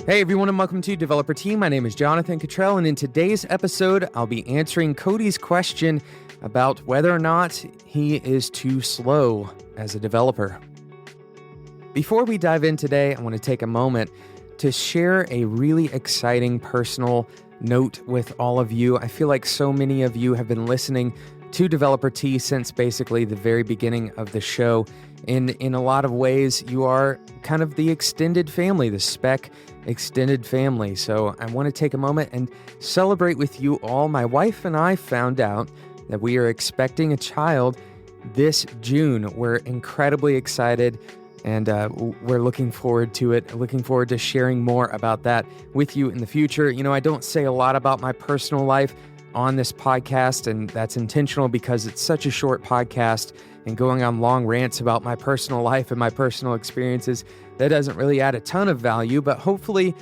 Hey everyone, and welcome to Developer Team. My name is Jonathan Cottrell, and in today's episode, I'll be answering Cody's question about whether or not he is too slow as a developer. Before we dive in today, I want to take a moment to share a really exciting personal note with all of you. I feel like so many of you have been listening to Developer T since basically the very beginning of the show. In a lot of ways, you are kind of the extended family, the spec extended family. So I want to take a moment and celebrate with you all. My wife and I found out that we are expecting a child this June. We're incredibly excited, and we're looking forward to it, looking forward to sharing more about that with you in the future. You know, I don't say a lot about my personal life on this podcast, and that's intentional because it's such a short podcast, and going on long rants about my personal life and my personal experiences, that doesn't really add a ton of value, but hopefully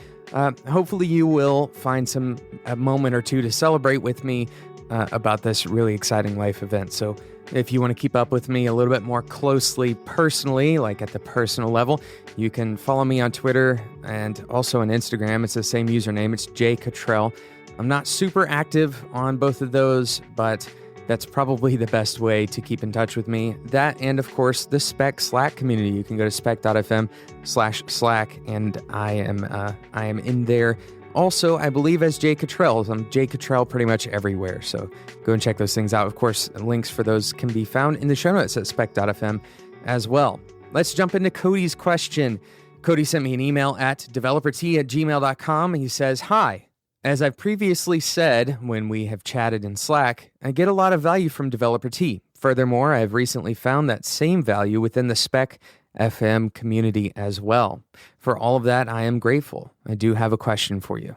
you will find a moment or two to celebrate with me about this really exciting life event. So if you want to keep up with me a little bit more closely personally, like at the personal level, you can follow me on Twitter and also on Instagram. It's the same username. It's J Cottrell. I'm not super active on both of those, but that's probably the best way to keep in touch with me. That, and of course, the Spec Slack community. You can go to spec.fm/Slack, and I am in there. Also, I believe as J Cottrell. I'm J Cottrell pretty much everywhere, so go and check those things out. Of course, links for those can be found in the show notes at spec.fm as well. Let's jump into Cody's question. Cody sent me an email at developerT@gmail.com. He says, "Hi. As I've previously said when we have chatted in Slack, I get a lot of value from Developer T. Furthermore, I have recently found that same value within the Spec FM community as well. For all of that, I am grateful. I do have a question for you.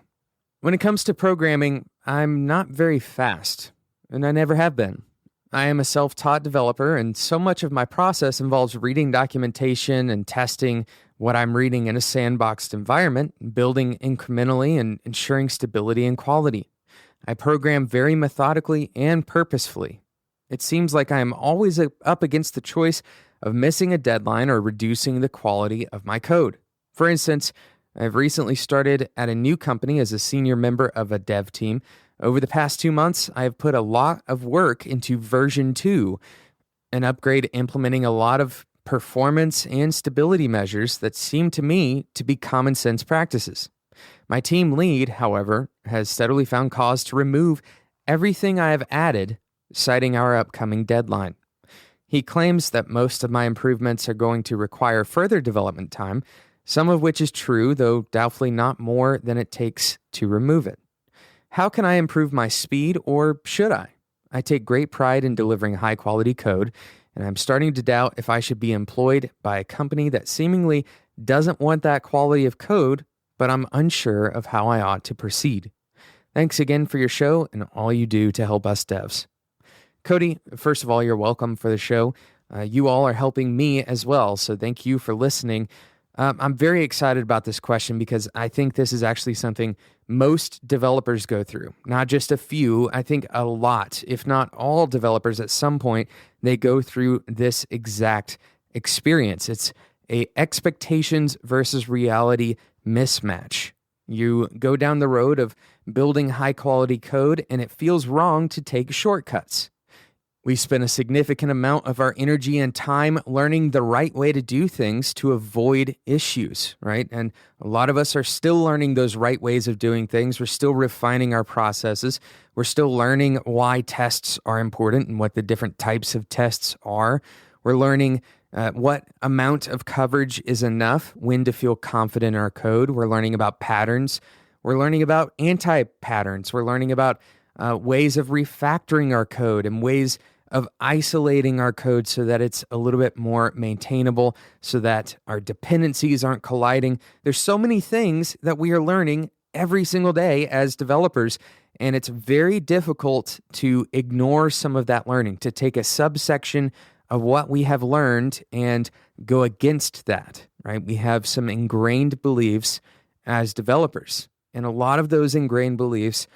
When it comes to programming, I'm not very fast, and I never have been. I am a self-taught developer, and so much of my process involves reading documentation and testing what I'm reading in a sandboxed environment, building incrementally and ensuring stability and quality. I program very methodically and purposefully. It seems like I am always up against the choice of missing a deadline or reducing the quality of my code. For instance, I've recently started at a new company as a senior member of a dev team. Over the past 2 months, I have put a lot of work into version 2, an upgrade implementing a lot of performance and stability measures that seem to me to be common sense practices. My team lead, however, has steadily found cause to remove everything I have added, citing our upcoming deadline. He claims that most of my improvements are going to require further development time, some of which is true, though doubtfully not more than it takes to remove it. How can I improve my speed, or should I? I take great pride in delivering high-quality code, and I'm starting to doubt if I should be employed by a company that seemingly doesn't want that quality of code, but I'm unsure of how I ought to proceed. Thanks again for your show and all you do to help us devs." Cody, first of all, you're welcome for the show. You all are helping me as well, so thank you for listening. I'm very excited about this question because I think this is actually something most developers go through. Not just a few, I think a lot, if not all developers at some point, they go through this exact experience. It's a expectations versus reality mismatch. You go down the road of building high quality code and it feels wrong to take shortcuts. We spend a significant amount of our energy and time learning the right way to do things to avoid issues, right? And a lot of us are still learning those right ways of doing things. We're still refining our processes. We're still learning why tests are important and what the different types of tests are. We're learning what amount of coverage is enough, when to feel confident in our code. We're learning about patterns. We're learning about anti-patterns. We're learning about ways of refactoring our code and ways of isolating our code so that it's a little bit more maintainable, so that our dependencies aren't colliding. There's so many things that we are learning every single day as developers, and it's very difficult to ignore some of that learning, to take a subsection of what we have learned and go against that, right? We have some ingrained beliefs as developers, and a lot of those ingrained beliefs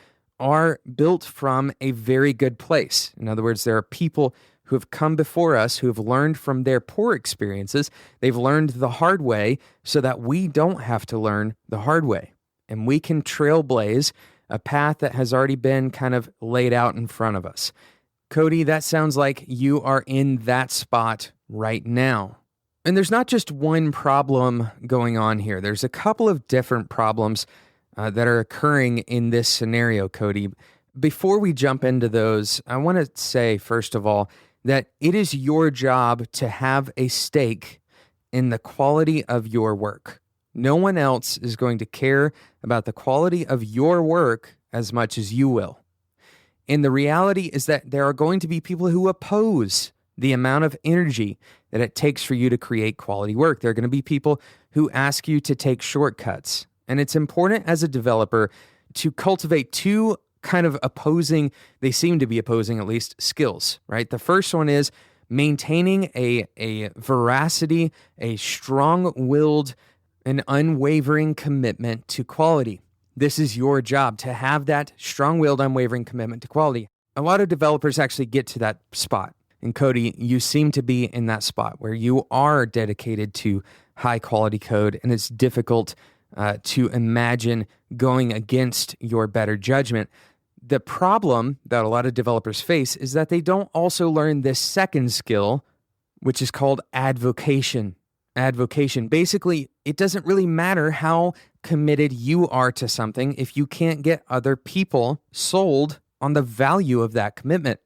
are built from a very good place. In other words, there are people who have come before us who have learned from their poor experiences. They've learned the hard way so that we don't have to learn the hard way. and we can trailblaze a path that has already been kind of laid out in front of us. Cody, that sounds like you are in that spot right now. And there's not just one problem going on here. There's a couple of different problems that are occurring in this scenario, Cody. Before we jump into those, I want to say, first of all, that it is your job to have a stake in the quality of your work. No one else is going to care about the quality of your work as much as you will. And the reality is that there are going to be people who oppose the amount of energy that it takes for you to create quality work. There are going to be people who ask you to take shortcuts. And it's important as a developer to cultivate two kind of opposing, they seem to be opposing at least, skills, right? The first one is maintaining a veracity, a strong-willed, an unwavering commitment to quality. This is your job, to have that strong-willed, unwavering commitment to quality. A lot of developers actually get to that spot. And Cody, you seem to be in that spot where you are dedicated to high-quality code, and it's difficult to imagine going against your better judgment. The problem that a lot of developers face is that they don't also learn this second skill, which is called advocation. Advocation. Basically, it doesn't really matter how committed you are to something if you can't get other people sold on the value of that commitment.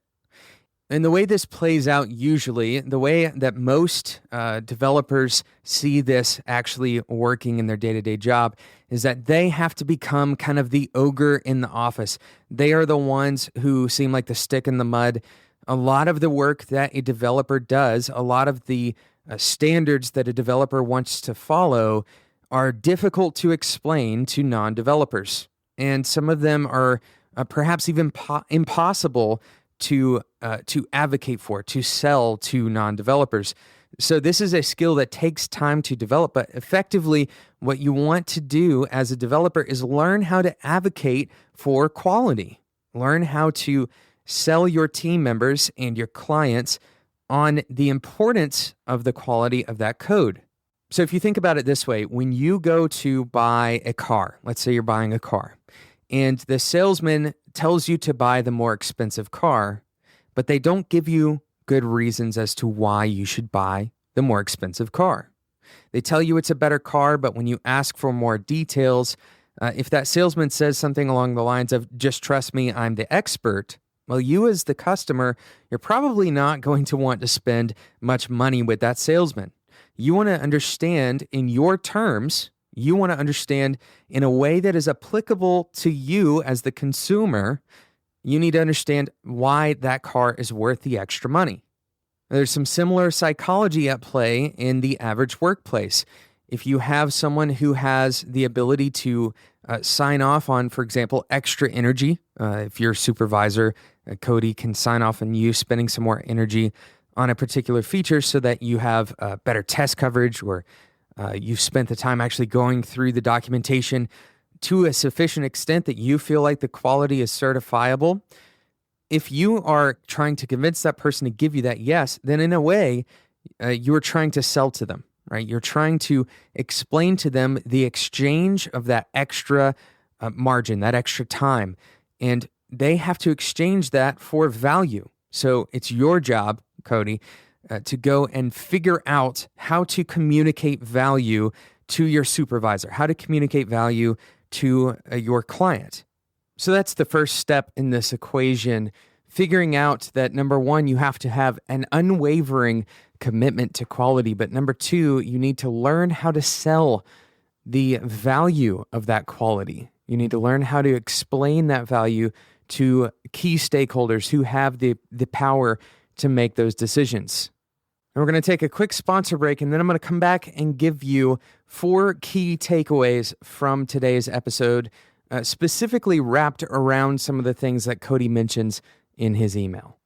And the way this plays out usually, the way that most developers see this actually working in their day-to-day job is that they have to become kind of the ogre in the office. They are the ones who seem like the stick in the mud. A lot of the work that a developer does, a lot of the standards that a developer wants to follow are difficult to explain to non-developers. And some of them are perhaps even impossible to advocate for, to sell to non-developers. So this is a skill that takes time to develop, but effectively what you want to do as a developer is learn how to advocate for quality. Learn how to sell your team members and your clients on the importance of the quality of that code. So if you think about it this way, when you go to buy a car, let's say you're buying a car, and the salesman tells you to buy the more expensive car, but they don't give you good reasons as to why you should buy the more expensive car. They tell you it's a better car, but when you ask for more details, if that salesman says something along the lines of, just trust me, I'm the expert, well, you as the customer, you're probably not going to want to spend much money with that salesman. You want to understand in your terms, you want to understand in a way that is applicable to you as the consumer. You need to understand why that car is worth the extra money. There's some similar psychology at play in the average workplace. If you have someone who has the ability to sign off on, for example, extra energy, if your supervisor, Cody, can sign off on you spending some more energy on a particular feature so that you have better test coverage, or you've spent the time actually going through the documentation to a sufficient extent that you feel like the quality is certifiable. If you are trying to convince that person to give you that yes, then in a way, you're trying to sell to them, right? You're trying to explain to them the exchange of that extra margin, that extra time, and they have to exchange that for value. So it's your job, Cody, to go and figure out how to communicate value to your supervisor, how to communicate value to your client. So that's the first step in this equation, figuring out that number one, you have to have an unwavering commitment to quality, but number two, you need to learn how to sell the value of that quality. You need to learn how to explain that value to key stakeholders who have the power to make those decisions. And we're going to take a quick sponsor break, and then I'm going to come back and give you 4 key takeaways from today's episode, specifically wrapped around some of the things that Cody mentions in his email.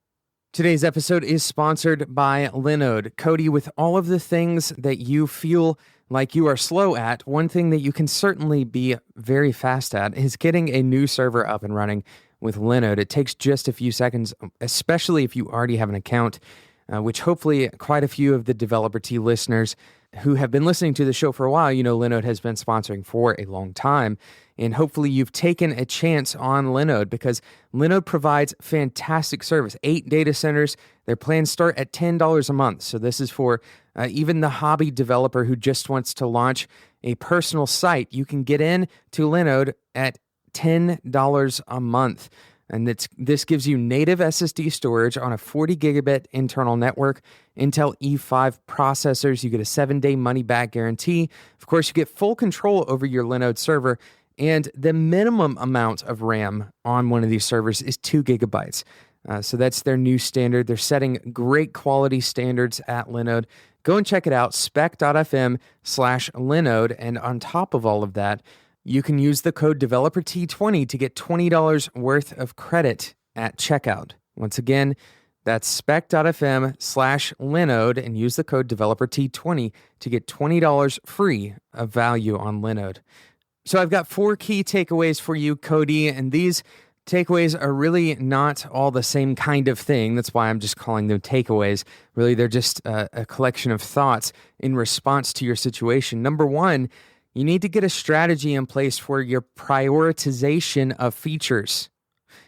Today's episode is sponsored by Linode. Cody, with all of the things that you feel like you are slow at, one thing that you can certainly be very fast at is getting a new server up and running with Linode. It takes just a few seconds, especially if you already have an account, which hopefully quite a few of the Developer Tea listeners who have been listening to the show for a while, you know Linode has been sponsoring for a long time. And hopefully you've taken a chance on Linode because Linode provides fantastic service. 8 data centers. Their plans start at $10 a month. So this is for even the hobby developer who just wants to launch a personal site. You can get in to Linode at $10 a month. And this gives you native SSD storage on a 40 gigabit internal network, Intel E5 processors. You get a 7-day money-back guarantee. Of course, you get full control over your Linode server, and the minimum amount of RAM on one of these servers is 2 gigabytes. So that's their new standard. They're setting great quality standards at Linode. Go and check it out, spec.fm/Linode. And on top of all of that, you can use the code DeveloperT20 to get $20 worth of credit at checkout. Once again, that's spec.fm/Linode and use the code DeveloperT20 to get $20 free of value on Linode. So I've got 4 key takeaways for you, Cody, and these takeaways are really not all the same kind of thing. That's why I'm just calling them takeaways. Really, they're just a collection of thoughts in response to your situation. Number 1, you need to get a strategy in place for your prioritization of features.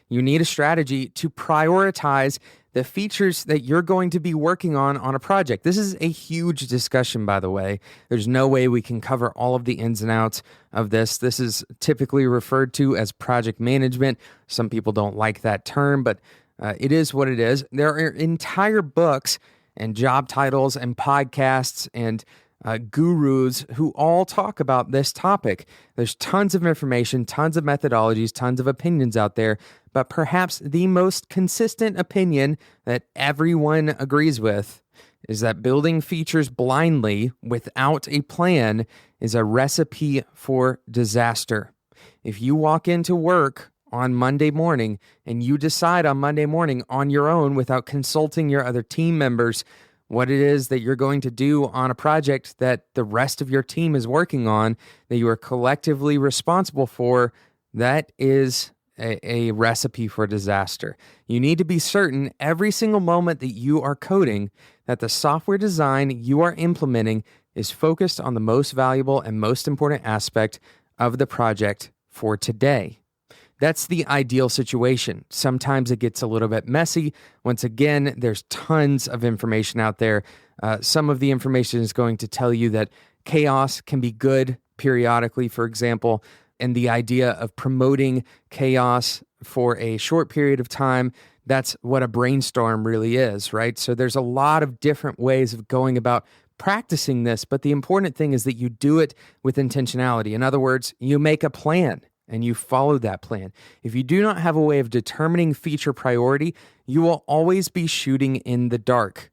You need a strategy to prioritize the features that you're going to be working on a project. This is a huge discussion, by the way. There's no way we can cover all of the ins and outs of this. This is typically referred to as project management. Some people don't like that term, but it is what it is. There are entire books and job titles and podcasts and gurus who all talk about this topic. There's tons of information, tons of methodologies, tons of opinions out there, but perhaps the most consistent opinion that everyone agrees with is that building features blindly without a plan is a recipe for disaster. If you walk into work on Monday morning and you decide on Monday morning on your own without consulting your other team members what it is that you're going to do on a project that the rest of your team is working on, that you are collectively responsible for, that is a recipe for disaster. You need to be certain every single moment that you are coding that the software design you are implementing is focused on the most valuable and most important aspect of the project for today. That's the ideal situation. Sometimes it gets a little bit messy. Once again, there's tons of information out there. Some of the information is going to tell you that chaos can be good periodically, for example, and the idea of promoting chaos for a short period of time, that's what a brainstorm really is, right? So there's a lot of different ways of going about practicing this, but the important thing is that you do it with intentionality. In other words, you make a plan and you follow that plan. If you do not have a way of determining feature priority, you will always be shooting in the dark.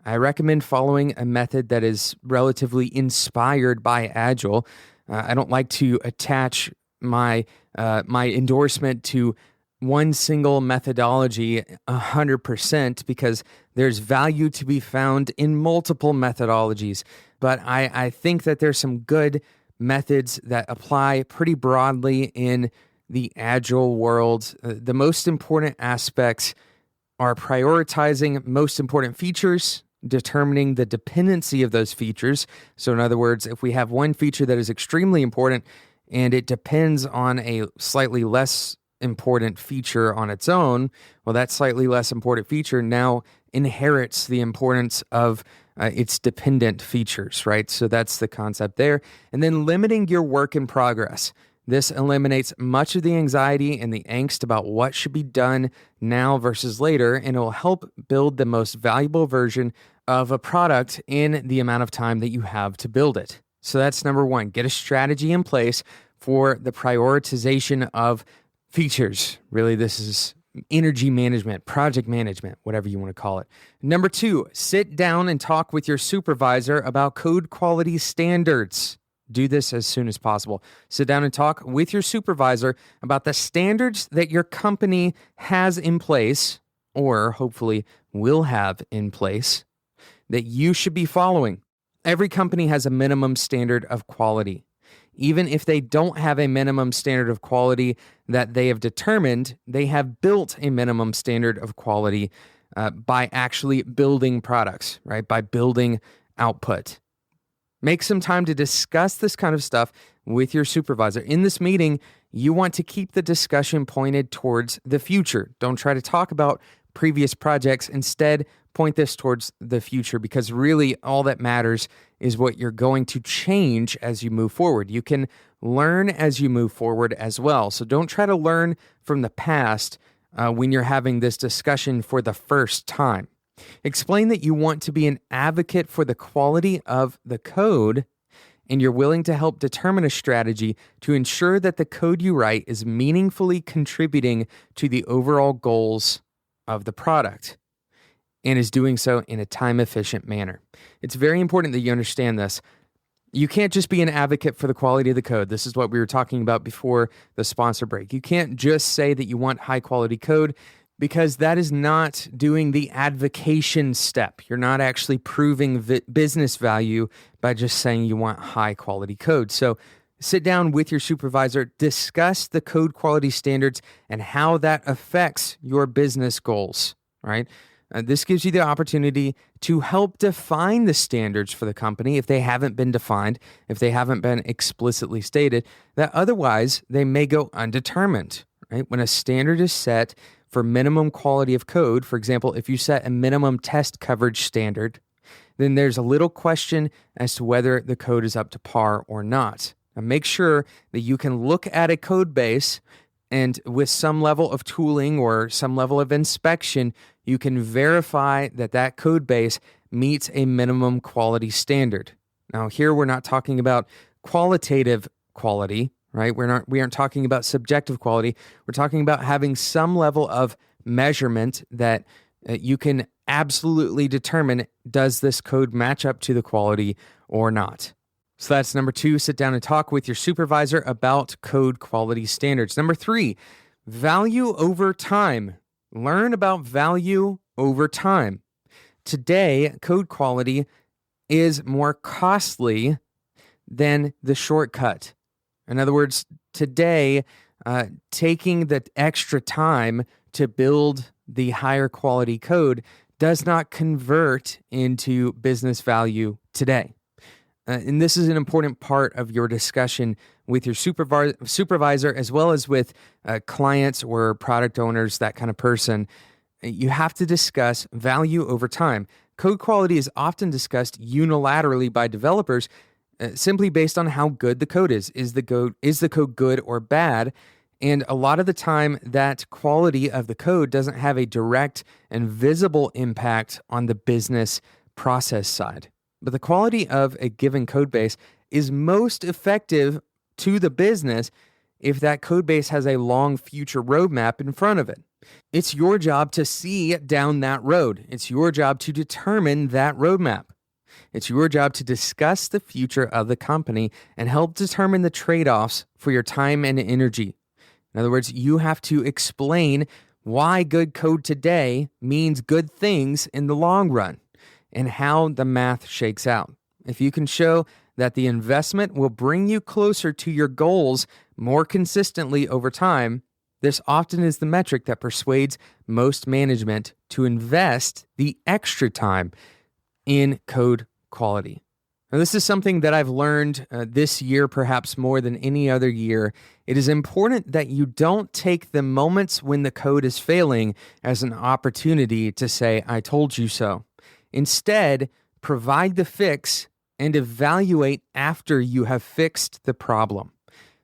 I recommend following a method that is relatively inspired by Agile. I don't like to attach my endorsement to one single methodology 100% because there's value to be found in multiple methodologies. But I think that there's some good methods that apply pretty broadly in the Agile world. The most important aspects are prioritizing most important features, determining the dependency of those features. So in other words, if we have one feature that is extremely important and it depends on a slightly less important feature on its own, well, that slightly less important feature now inherits the importance of its dependent features, right? So that's the concept there. And then limiting your work in progress. This eliminates much of the anxiety and the angst about what should be done now versus later, and it will help build the most valuable version of a product in the amount of time that you have to build it. So that's number 1. Get a strategy in place for the prioritization of features. Really, this is energy management, project management, whatever you want to call it. Number 2, sit down and talk with your supervisor about code quality standards. Do this as soon as possible. Sit down and talk with your supervisor about the standards that your company has in place, or hopefully will have in place, that you should be following. Every company has a minimum standard of quality. Even if they don't have a minimum standard of quality that they have determined, they have built a minimum standard of quality by actually building products, right? By building output. Make some time to discuss this kind of stuff with your supervisor. In this meeting, you want to keep the discussion pointed towards the future. Don't try to talk about previous projects. Instead, point this towards the future, because really all that matters is what you're going to change as you move forward. You can learn as you move forward as well. So don't try to learn from the past when you're having this discussion for the first time. Explain that you want to be an advocate for the quality of the code, and you're willing to help determine a strategy to ensure that the code you write is meaningfully contributing to the overall goals of the product and is doing so in a time-efficient manner. It's very important that you understand this. You can't just be an advocate for the quality of the code. This is what we were talking about before the sponsor break. You can't just say that you want high-quality code, because that is not doing the advocation step. You're not actually proving business value by just saying you want high-quality code. So sit down with your supervisor, discuss the code quality standards and how that affects your business goals, right? This gives you the opportunity to help define the standards for the company if they haven't been defined, if they haven't been explicitly stated, that otherwise they may go undetermined, right? When a standard is set for minimum quality of code, for example, if you set a minimum test coverage standard, then there's a little question as to whether the code is up to par or not. Now make sure that you can look at a code base and with some level of tooling or some level of inspection, you can verify that that code base meets a minimum quality standard. Now here we're not talking about qualitative quality, right? We aren't talking about subjective quality. We're talking about having some level of measurement that you can absolutely determine, does this code match up to the quality or not? So that's number 2, sit down and talk with your supervisor about code quality standards. Number 3, value over time. Learn about value over time. Today, code quality is more costly than the shortcut. In other words, today, taking the extra time to build the higher quality code does not convert into business value today. And this is an important part of your discussion with your supervisor as well as with clients or product owners, that kind of person. You have to discuss value over time. Code quality is often discussed unilaterally by developers simply based on how good the code is. Is the code good or bad? And a lot of the time, that quality of the code doesn't have a direct and visible impact on the business process side. But the quality of a given code base is most effective to the business if that code base has a long future roadmap in front of it. It's your job to see down that road. It's your job to determine that roadmap. It's your job to discuss the future of the company and help determine the trade-offs for your time and energy. In other words, you have to explain why good code today means good things in the long run and how the math shakes out. If you can show that the investment will bring you closer to your goals more consistently over time, this often is the metric that persuades most management to invest the extra time in code quality. Now, this is something that I've learned this year, perhaps more than any other year. It is important that you don't take the moments when the code is failing as an opportunity to say, I told you so. Instead, provide the fix and evaluate after you have fixed the problem.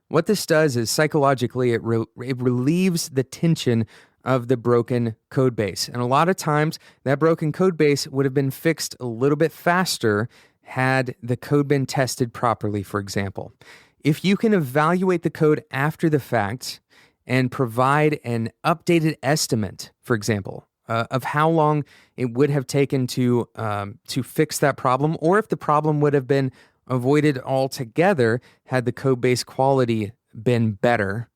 What this does is psychologically, it relieves the tension of the broken code base. And a lot of times, that broken code base would have been fixed a little bit faster had the code been tested properly, for example. If you can evaluate the code after the fact and provide an updated estimate, for example, of how long it would have taken to fix that problem, or if the problem would have been avoided altogether had the code base quality been better,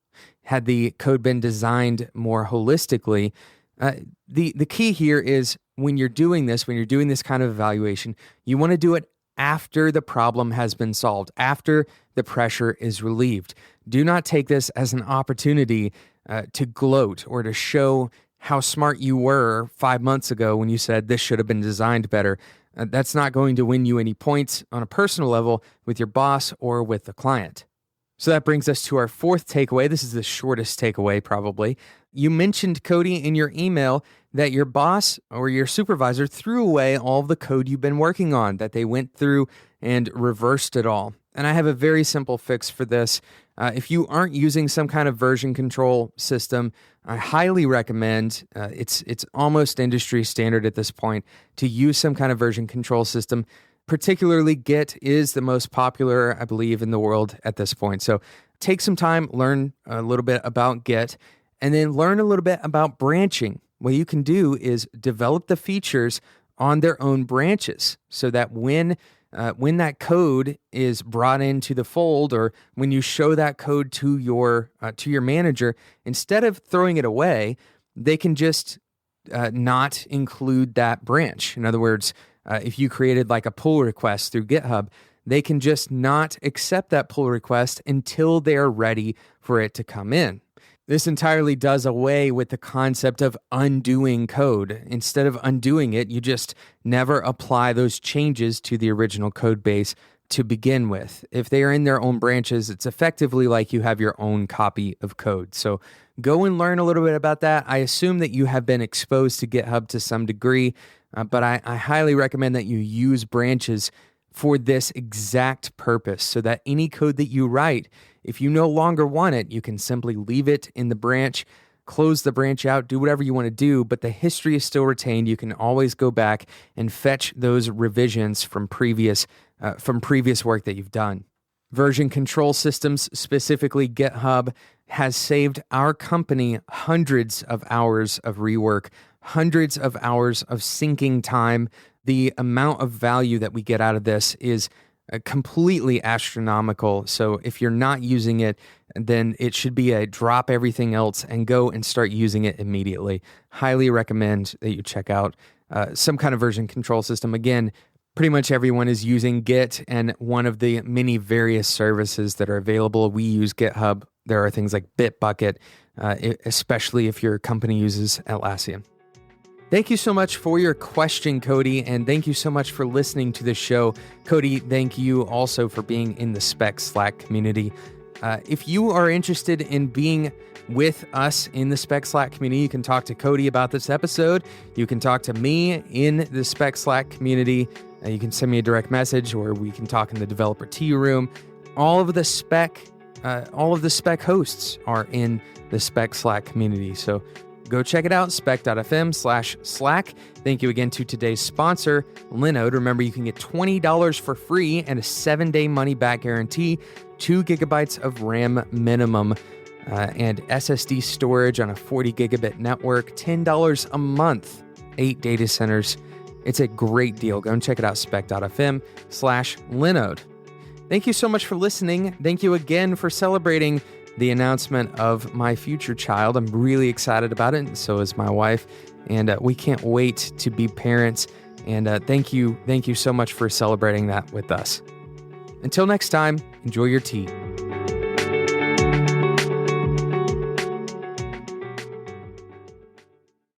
had the code been designed more holistically. The key here is when you're doing this kind of evaluation, you want to do it after the problem has been solved, after the pressure is relieved. Do not take this as an opportunity to gloat or to show how smart you were 5 months ago when you said this should have been designed better. That's not going to win you any points on a personal level with your boss or with the client. So that brings us to our fourth takeaway. This is the shortest takeaway, probably. You mentioned, Cody, in your email that your boss or your supervisor threw away all of the code you've been working on, that they went through and reversed it all. And I have a very simple fix for this. If you aren't using some kind of version control system, I highly recommend, it's almost industry standard at this point, to use some kind of version control system. Particularly Git is the most popular, I believe, in the world at this point. So take some time, learn a little bit about Git, and then learn a little bit about branching. What you can do is develop the features on their own branches so that when that code is brought into the fold, or when you show that code to your manager, instead of throwing it away, they can just not include that branch. In other words, if you created like a pull request through GitHub, they can just not accept that pull request until they're ready for it to come in. This entirely does away with the concept of undoing code. Instead of undoing it, you just never apply those changes to the original code base to begin with. If they are in their own branches, it's effectively like you have your own copy of code. So go and learn a little bit about that. I assume that you have been exposed to GitHub to some degree, but I highly recommend that you use branches for this exact purpose, so that any code that you write, if you no longer want it, you can simply leave it in the branch, close the branch out, do whatever you want to do, but the history is still retained. You can always go back and fetch those revisions from previous work that you've done. Version control systems, specifically GitHub, has saved our company hundreds of hours of rework, hundreds of hours of syncing time. The amount of value that we get out of this is completely astronomical. So if you're not using it, then it should be a drop everything else and go and start using it immediately. Highly recommend that you check out some kind of version control system. Again, pretty much everyone is using Git and one of the many various services that are available. We use GitHub. There are things like Bitbucket, especially if your company uses Atlassian. Thank you so much for your question, Cody, and thank you so much for listening to the show. Cody, thank you also for being in the Spec Slack community. If you are interested in being with us in the Spec Slack community, you can talk to Cody about this episode. You can talk to me in the Spec Slack community. You can send me a direct message, or we can talk in the developer tea room. All of the spec hosts are in the Spec Slack community. So go check it out, spec.fm/Slack. Thank you again to today's sponsor, Linode. Remember, you can get $20 for free and a 7-day money-back guarantee, 2 gigabytes of RAM minimum, and SSD storage on a 40 gigabit network, $10 a month, 8 data centers. It's a great deal. Go and check it out, spec.fm/Linode. Thank you so much for listening. Thank you again for celebrating the announcement of my future child. I'm really excited about it, and so is my wife, and we can't wait to be parents, and thank you so much for celebrating that with us. Until next time, enjoy your tea.